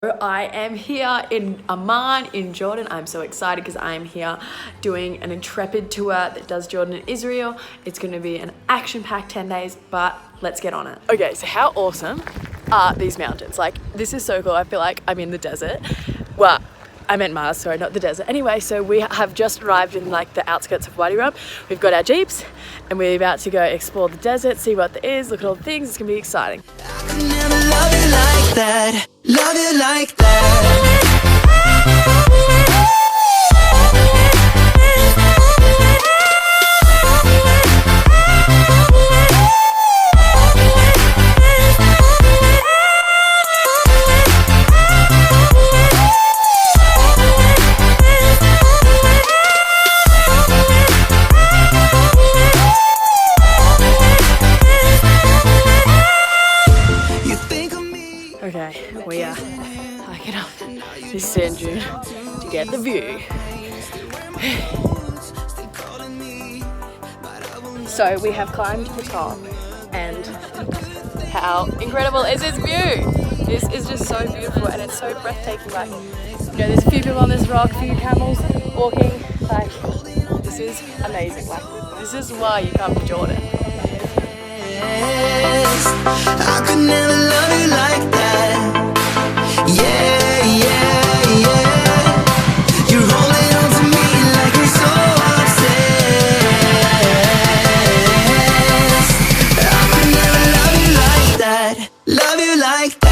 I am here in Amman in Jordan. I'm so excited because I am here doing an intrepid tour that does Jordan and Israel. It's going to be an action-packed 10 days, but let's get on it. Okay, so how awesome are these mountains? Like, this is so cool. I feel like I'm in the desert. Well, I meant Mars, sorry, not the desert. Anyway, so we have just arrived in like the outskirts of Wadi Rum. We've got our jeeps and we're about to go explore the desert, see what there is, look at all the things. It's gonna be exciting. I could never love you like that, love you like that. Okay, we are hiking up this sand dune to get the view. So we have climbed the top, and how incredible is this view? This is just so beautiful and it's so breathtaking. Like, you know, there's a few people on this rock, a few camels walking. Like, this is amazing. Like, this is why you come to Jordan. I could never love you like that. Yeah, yeah, yeah. You're holding on to me like you're so obsessed. I could never love you like that. Love you like that.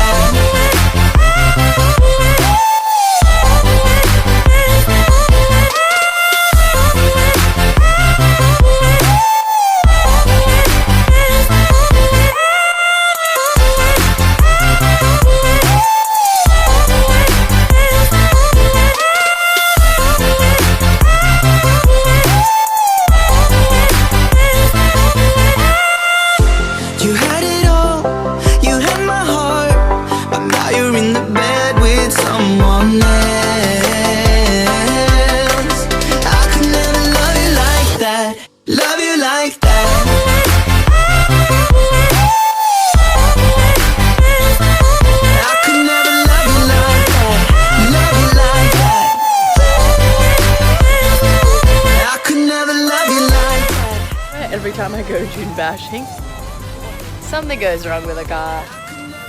Every time I go dune bashing, something goes wrong with a car.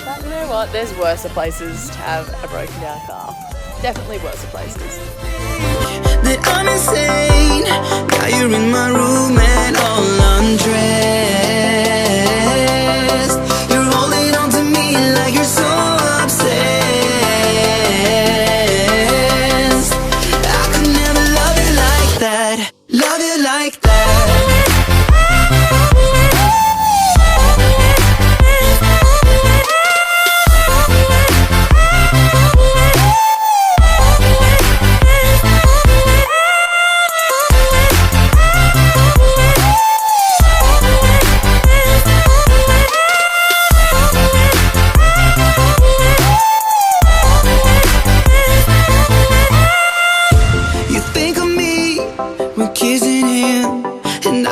But you know what? There's worse places to have a broken down car. Definitely worse places. That I'm insane. Now you're in my room and all undressed. You're holding on to me like you're so obsessed. I could never love you like that. Love you like that.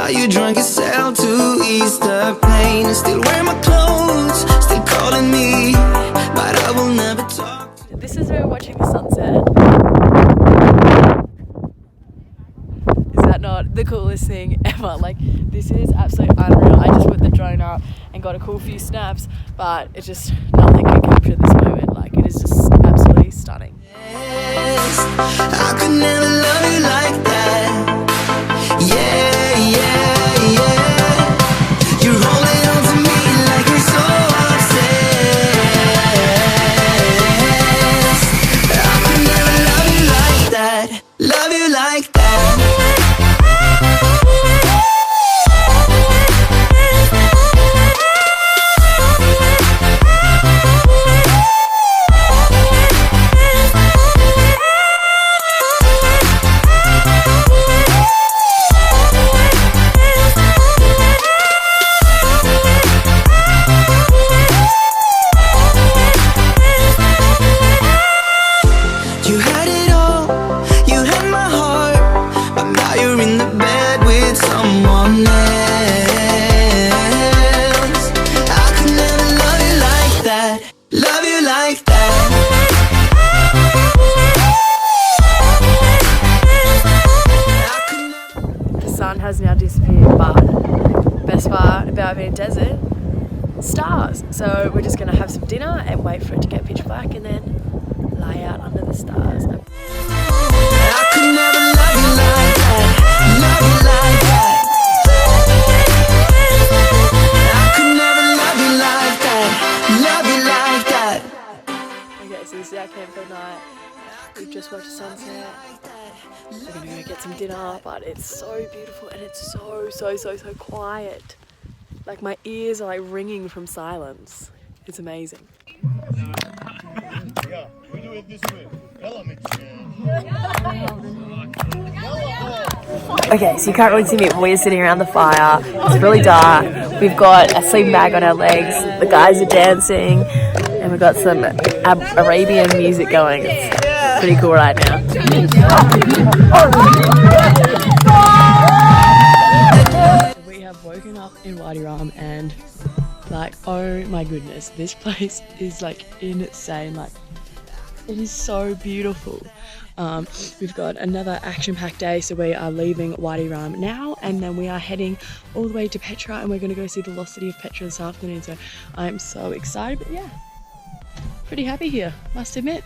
You drunk yourself to ease the pain. Still wear my clothes, still calling me, but I will never talk. This is where we're watching the sunset. Is that not the coolest thing ever? Like, this is absolutely unreal. I just put the drone up and got a cool few snaps, but it's just nothing can capture this moment. Like, it is just absolutely stunning. Yes, I could never love you like that. Yeah, yeah, yeah. You're holding on to me like you're so obsessed. I could never love you like that. Love you like that. Australian desert, stars. So we're just gonna have some dinner and wait for it to get pitch black and then lie out under the stars. I could never love you like that. Love you like that. I could never love you like that. Love you like that. Okay, so this is our camp for the night. We've just watched the sunset. We're gonna go get some dinner, but it's so beautiful and it's so quiet. Like my ears are like ringing from silence. It's amazing. Yeah, we do it this way. Okay, so you can't really see me, but we're sitting around the fire. It's really dark. We've got a sleeping bag on our legs. The guys are dancing, and we've got some Arabian music going. It's pretty cool right now. We have woken up in Wadi Rum and like, oh my goodness, this place is like insane. Like, it is so beautiful. We've got another action-packed day, so we are leaving Wadi Rum now, and then we are heading all the way to Petra, and we're going to go see the lost city of Petra this afternoon. So I'm so excited, but yeah, pretty happy here, must admit.